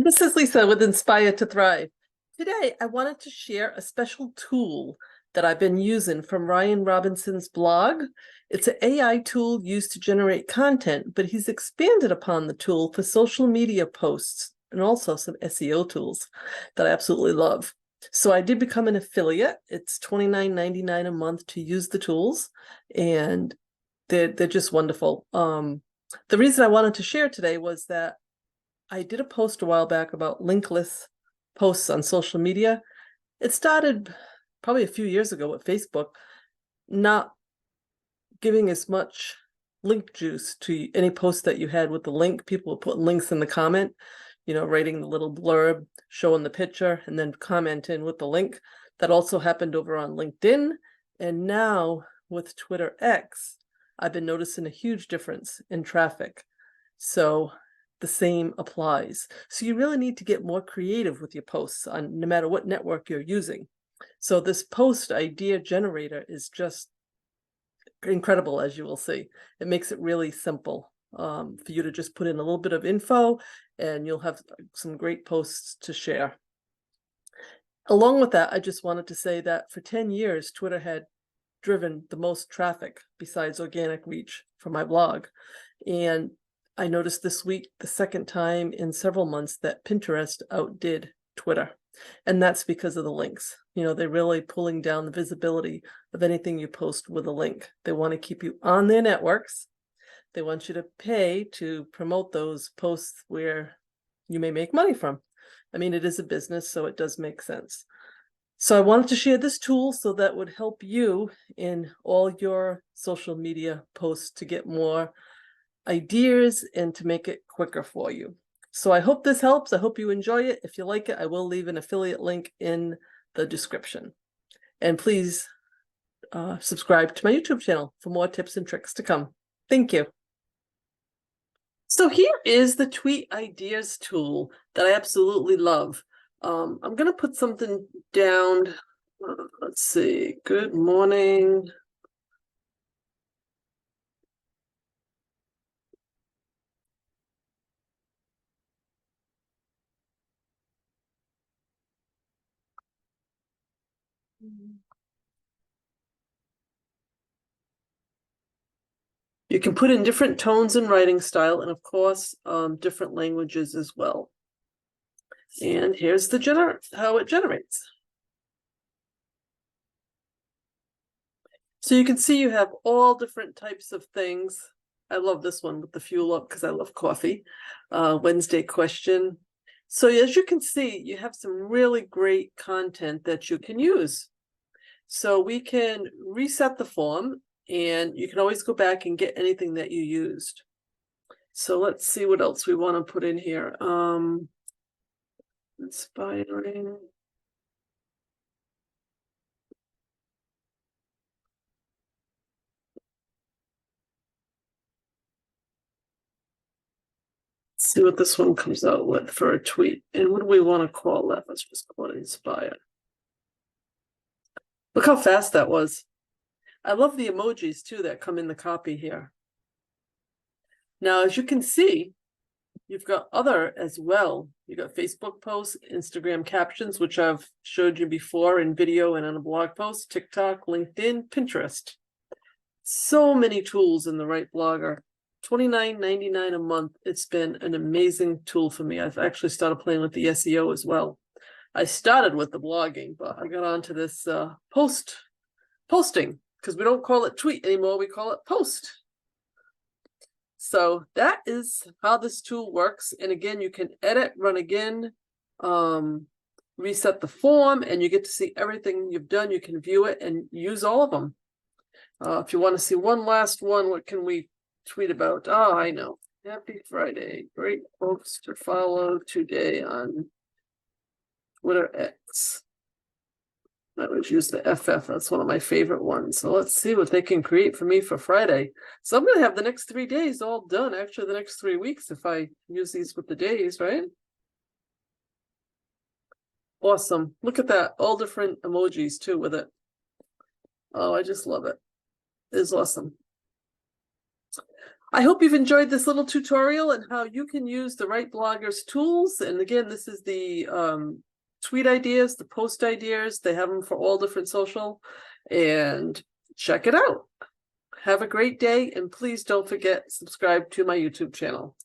This is Lisa with Inspire to Thrive. Today, I wanted to share a special tool that I've been using from Ryan Robinson's blog. It's an AI tool used to generate content, but he's expanded upon the tool for social media posts and also some SEO tools that I absolutely love. So I did become an affiliate. It's $29.99 a month to use the tools, and they're just wonderful. The reason I wanted to share today was that I did a post a while back about linkless posts on social media. It started probably a few years ago with Facebook not giving as much link juice to any post that you had with the link. People would put links in the comment, writing the little blurb, showing the picture, and then commenting with the link. That also happened over on LinkedIn. And now with Twitter X, I've been noticing a huge difference in traffic. So the same applies. So you really need to get more creative with your posts on no matter what network you're using. So this post idea generator is just incredible, as you will see. It makes it really simple for you to just put in a little bit of info and you'll have some great posts to share. Along with that, I just wanted to say that for 10 years, Twitter had driven the most traffic besides organic reach for my blog. And I noticed this week, the second time in several months, that Pinterest outdid Twitter. And that's because of the links. They're really pulling down the visibility of anything you post with a link. They want to keep you on their networks. They want you to pay to promote those posts where you may make money from. I mean, it is a business, so it does make sense. So I wanted to share this tool so that would help you in all your social media posts to get more ideas and to make it quicker for you. So I hope this helps. I hope you enjoy it. If you like it, I will leave an affiliate link in the description. And please subscribe to my YouTube channel for more tips and tricks to come. Thank you. So here is the Tweet Ideas tool that I absolutely love. I'm going to put something down. Let's see. Good morning. You can put in different tones and writing style, and of course, different languages as well. And here's the how it generates. So you can see you have all different types of things. I love this one with the fuel up because I love coffee. Wednesday question. So as you can see, you have some really great content that you can use. So we can reset the form, and you can always go back and get anything that you used. So let's see what else we want to put in here. Inspiring. Let's see what this one comes out with for a tweet. And what do we want to call that? Let's just call it Inspire. Look how fast that was. I love the emojis too that come in the copy here. Now, as you can see, you've got other as well. You got Facebook posts, Instagram captions, which I've showed you before in video and on a blog post, TikTok, LinkedIn, Pinterest. So many tools in the Right Blogger. $29.99 a month. It's been an amazing tool for me. I've actually started playing with the SEO as well. I started with the blogging, but I got onto this posting, because we don't call it tweet anymore. We call it post. So that is how this tool works. And again, you can edit, run again, reset the form, and you get to see everything you've done. You can view it and use all of them. If you want to see one last one, what can we tweet about? Oh, I know. Happy Friday. Great folks to follow today on Twitter X. I would use the FF. That's one of my favorite ones. So let's see what they can create for me for Friday. So I'm going to have the next 3 days all done. Actually, the next 3 weeks if I use these with the days, right? Awesome. Look at that. All different emojis too with it. Oh, I just love it. It's awesome. I hope you've enjoyed this little tutorial and how you can use the Write Bloggers tools. And again, this is the tweet ideas, the post ideas. They have them for all different social. And check it out. Have a great day. And please don't forget, subscribe to my YouTube channel.